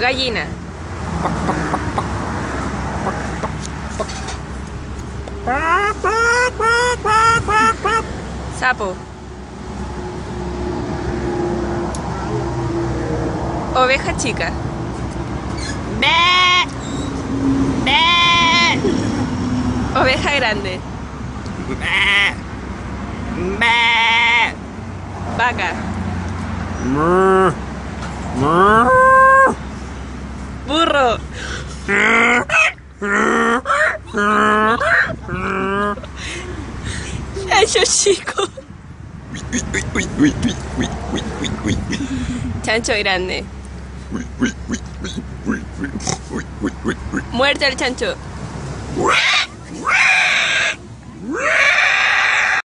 Gallina. Sapo. Oveja chica. ¡Bé! ¡Bé! Oveja grande. ¡Bé! ¡Bé! Vaca. Burro. Chancho chico. Chancho grande. Muerte al chancho.